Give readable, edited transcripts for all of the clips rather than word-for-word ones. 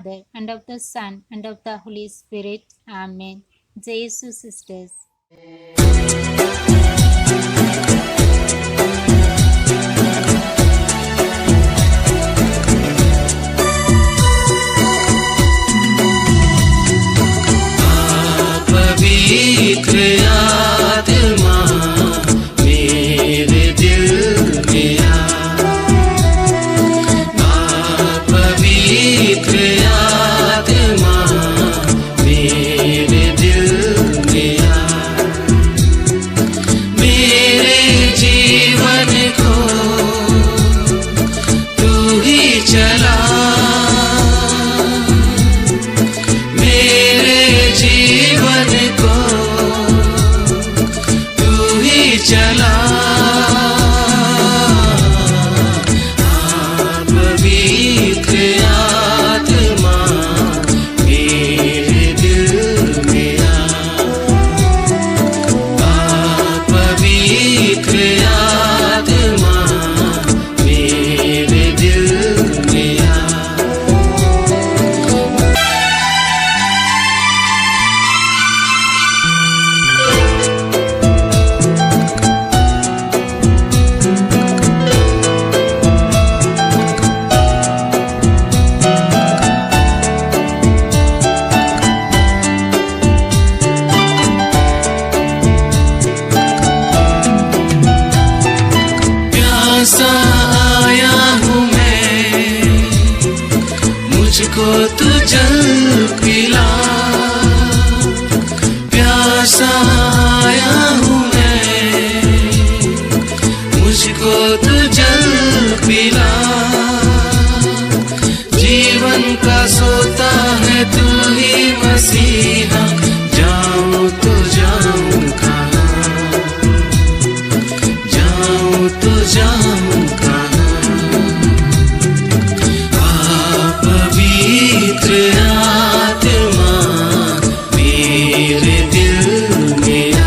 Father, and of the Son, and of the Holy Spirit. Amen. Jesus sisters. पवित्र आत्मा मेरे दिल में आ, पवित्र आत्मा मेरे दिल में आ, मेरे जीवन को तू ही चला, मेरे जीवन को तू ही चला। पवित्र आत्मा मेरे दिल में आ, पवित्र आत्मा मेरे दिल में आ। प्यासा आया हूँ मैं, मुझको तू जल पिला। प्यासा आया हूँ मैं, मुझको तू जल पिला। जीवन का सोता है तू ही मसीहा, जाऊँ तो जाऊँ कहाँ, जाऊँ तो जाऊँ कहाँ। पवित्र आत्मा मेरे दिल में आ,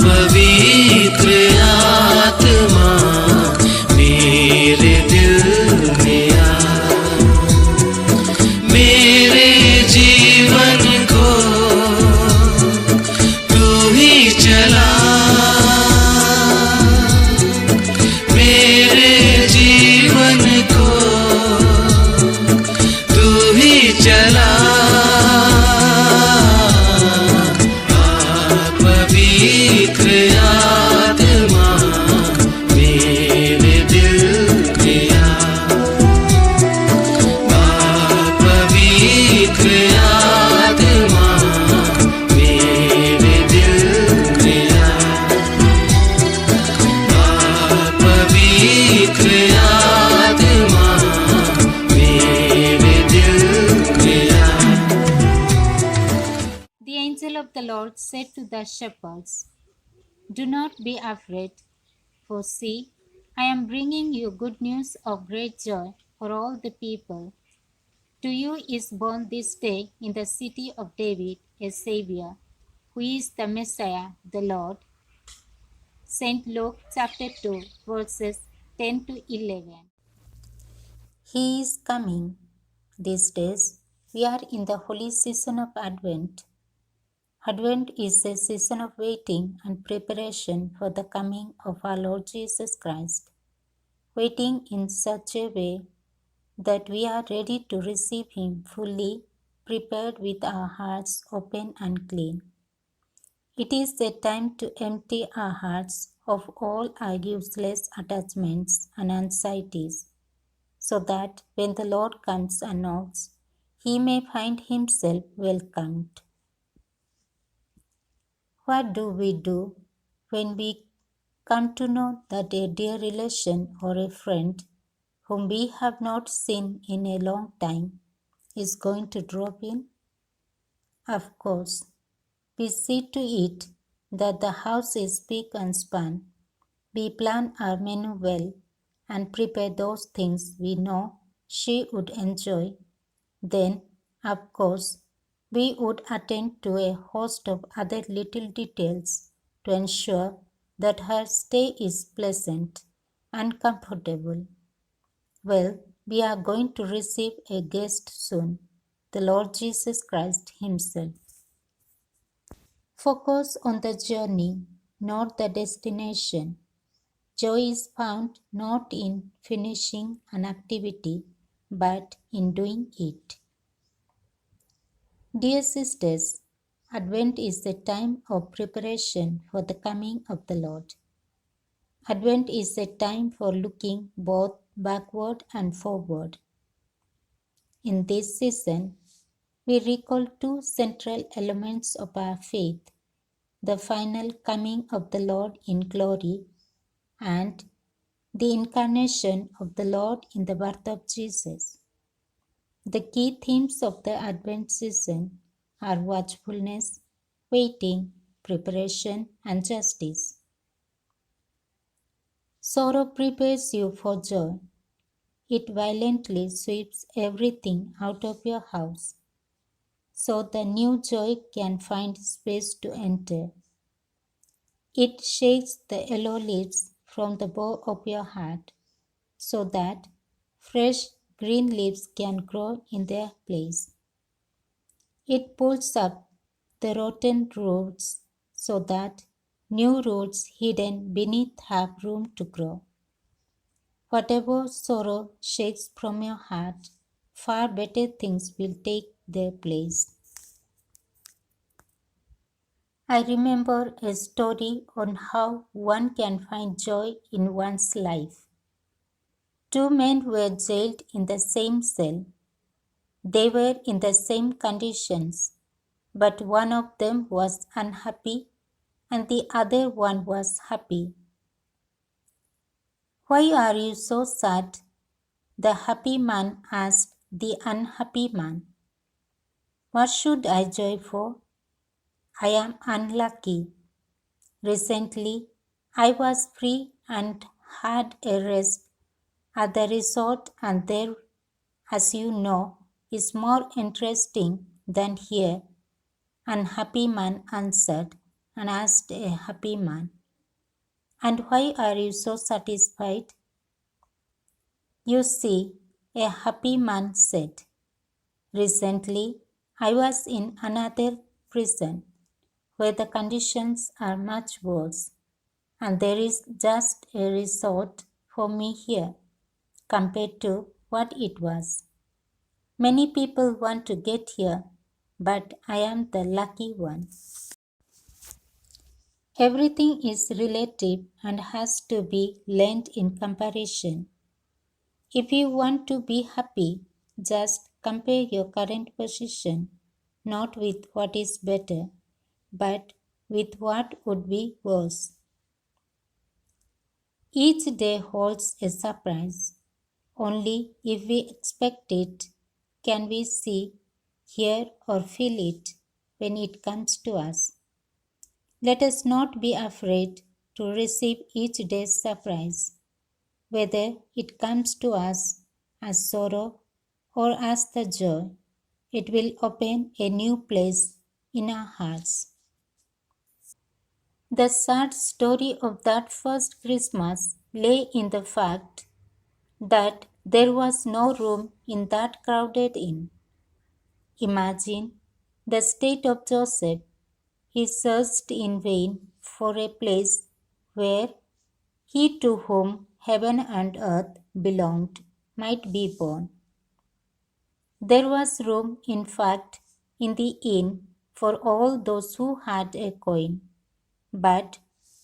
पवित्र आत्मा मेरे दिल में आ, मेरे जीवन को तू ही चला, मेरे जीवन को तू ही चला। पवित्र आत्मा मेरे दिल में आ, पवित्र आत्मा मेरे दिल में आ, पवित्र आत्मा मेरे दिल में आ। The angel of the Lord said to the shepherds, "Do not be afraid, for see, I am bringing you good news of great joy for all the people. To you is born this day in the city of David a Savior, who is the Messiah, the Lord." St. Luke chapter 2, verses 10 to 11. He is coming. These days, we are in the holy season of Advent. Advent is a season of waiting and preparation for the coming of our Lord Jesus Christ. Waiting in such a way that we are ready to receive Him fully, prepared with our hearts open and clean. It is a time to empty our hearts of all our useless attachments and anxieties, so that when the Lord comes and knocks, He may find Himself welcomed. What do we do when we come to know that a dear relation or a friend whom we have not seen in a long time is going to drop in? Of course, we see to it that the house is spick and span. We plan our menu well and prepare those things we know she would enjoy. Then, of course, we would attend to a host of other little details to ensure that her stay is pleasant and comfortable. Well, we are going to receive a guest soon, the Lord Jesus Christ Himself. Focus on the journey, not the destination. Joy is found not in finishing an activity, but in doing it. Dear sisters, Advent is the time of preparation for the coming of the Lord. Advent is a time for looking both backward and forward. In this season, we recall two central elements of our faith: the final coming of the Lord in glory and the incarnation of the Lord in the birth of Jesus. The key themes of the Advent season are watchfulness, waiting, preparation, and justice. Sorrow prepares you for joy. It violently sweeps everything out of your house, so the new joy can find space to enter. It shakes the yellow leaves from the bough of your heart, so that fresh green leaves can grow in their place. It pulls up the rotten roots so that new roots hidden beneath have room to grow. Whatever sorrow shakes from your heart, far better things will take their place. I remember a story on how one can find joy in one's life. Two men were jailed in the same cell. They were in the same conditions, but one of them was unhappy and the other one was happy. "Why are you so sad?" the happy man asked the unhappy man. "What should I joy for? I am unlucky. Recently, I was free and had a rest at the resort, and there, as you know, is more interesting than here." Unhappy man answered and asked a happy man, "And why are you so satisfied?" "You see," a happy man said, "recently I was in another prison where the conditions are much worse, and there is just a resort for me here compared to what it was. Many people want to get here, but I am the lucky one." Everything is relative and has to be learned in comparison. If you want to be happy, just compare your current position, not with what is better, but with what would be worse. Each day holds a surprise. Only if we expect it can we see, hear, or feel it when it comes to us. Let us not be afraid to receive each day's surprise, whether it comes to us as sorrow or as the joy. It will open a new place in our hearts. The sad story of that first Christmas lay in the fact that there was no room in that crowded inn. Imagine the state of Joseph. He searched in vain for a place where he to whom heaven and earth belonged might be born. There was room, in fact, in the inn for all those who had a coin, but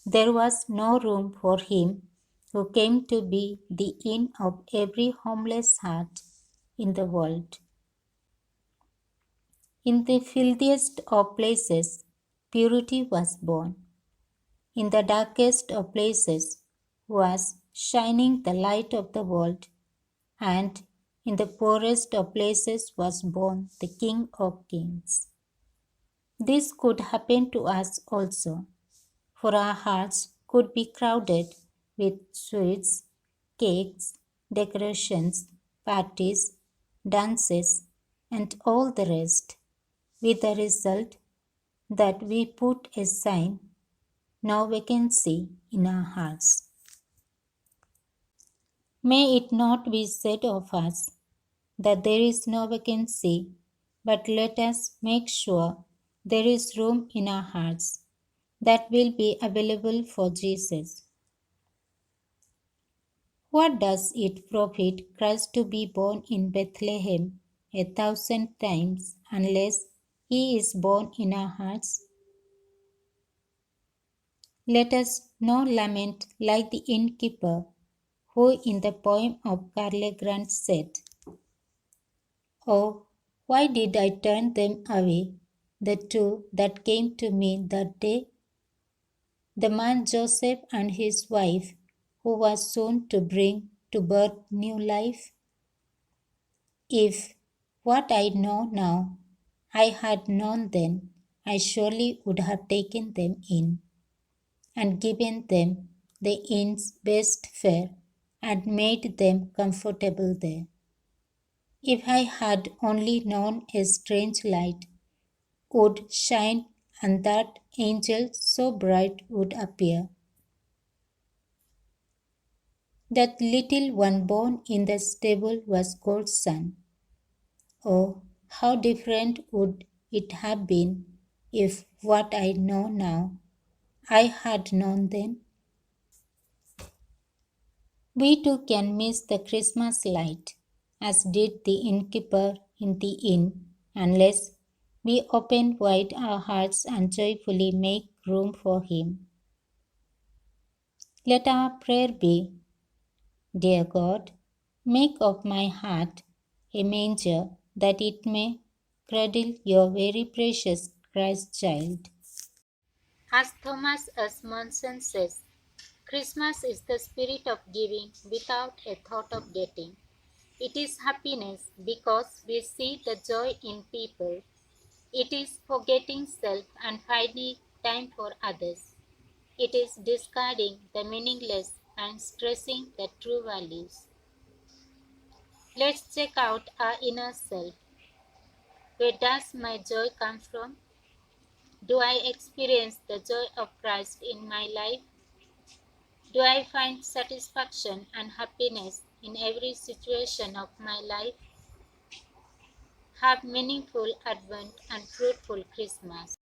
there was no room for him who came to be the inn of every homeless heart in the world. In the filthiest of places, purity was born. In the darkest of places was shining the light of the world, and in the poorest of places was born the King of Kings. This could happen to us also, for our hearts could be crowded with sweets, cakes, decorations, parties, dances, and all the rest, with the result that we put a sign, "No vacancy," in our hearts. May it not be said of us that there is no vacancy, but let us make sure there is room in our hearts that will be available for Jesus. What does it profit Christ to be born in Bethlehem 1,000 times unless he is born in our hearts? Let us no lament like the innkeeper who in the poem of Carle Grant said, "Oh, why did I turn them away, the two that came to me that day? The man Joseph and his wife, who was soon to bring to birth new life? If what I know now I had known then, I surely would have taken them in and given them the inn's best fare and made them comfortable there. If I had only known a strange light would shine and that angel so bright would appear, that little one born in the stable was God's son. Oh, how different would it have been if what I know now I had known then? We too can miss the Christmas light, as did the innkeeper in the inn, unless we open wide our hearts and joyfully make room for him. Let our prayer be, Dear God, make of my heart a manger that it may cradle your very precious Christ child. As Thomas S. Monson says, Christmas is the spirit of giving without a thought of getting. It is happiness because we see the joy in people. It is forgetting self and finding time for others. It is discarding the meaningless and stressing the true values. Let's check out our inner self. Where does my joy come from? Do I experience the joy of Christ in my life? Do I find satisfaction and happiness in every situation of my life? Have meaningful Advent and fruitful Christmas.